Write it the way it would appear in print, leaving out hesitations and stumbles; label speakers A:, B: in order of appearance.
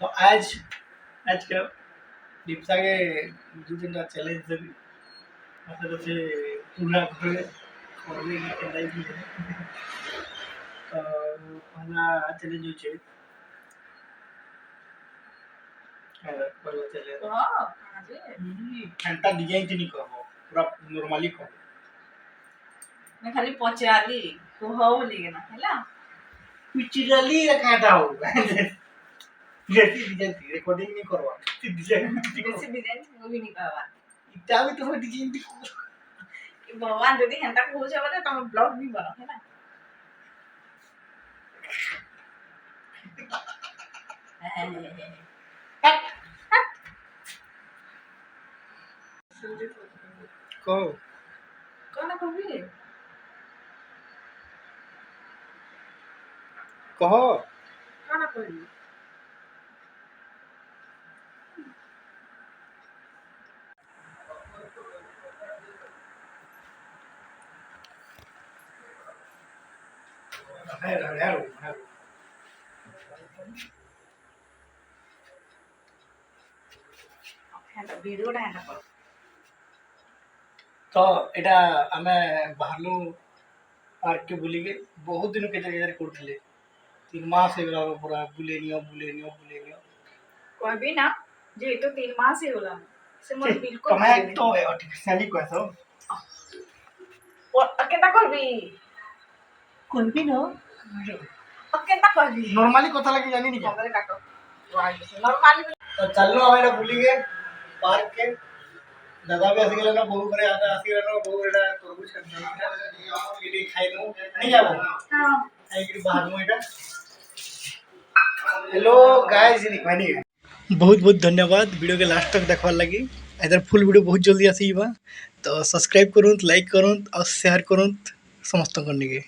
A: तो आज आज क्या दीपसा के दो दिन का चैलेंज से भी मतलब से पूरा घर और भी केंदाई भी है तो पहला चैलेंज हो छे पहला चैलेंज
B: हां काजे
A: घंटा डिजाइन नहीं करबो पूरा नॉर्मली कर
B: मैं खाली पचाली तो हो लेना हैला
A: पिचरली रखा हो जैसी डिजाइन रिकॉर्डिंग नहीं करवा डिजाइन
B: बेसी डिजाइन वो भी नहीं करवा
A: इटा भी तो डिजाइन भी
B: भगवान यदि हेंता को छ बोले तुम ब्लॉग भी बना है ना
A: को
B: कौन कहबी
A: कहो
B: कौन कहबी
A: है
B: वीडियो टा है
A: तो एटा आमे बाहरनु पार्क के बुली के बहुत दिन के जगह करथिले 3 मास हे गला पूरा बुलेनियो
B: कहबी ना जे तो 3 मास ही होला से मोर बिल्कुल
A: तुम्हें तो आर्टिफिशियली कहसो
B: और केता कहबी
A: नो
B: केता कहबी
A: नॉर्मली कथा लगे जानी नहीं
B: हमरे काटो नॉर्मली
A: तो चलनो हमें बुली के पार्क के दादा भी आसी गेला ना बहु करे आसी गेला ना बहु एटा तरबूज खाई इडी खाई नो नहीं जाबो
B: हां
A: आई कि बाहर मो एटा हेलो गाइस इन कहनी बहुत बहुत धन्यवाद वीडियो के लास्ट तक देखवार लगी इधर फुल वीडियो बहुत जल्दी आसीबा तो सब्सक्राइब करूँ लाइक करूँ और शेयर करूँ समस्त करने के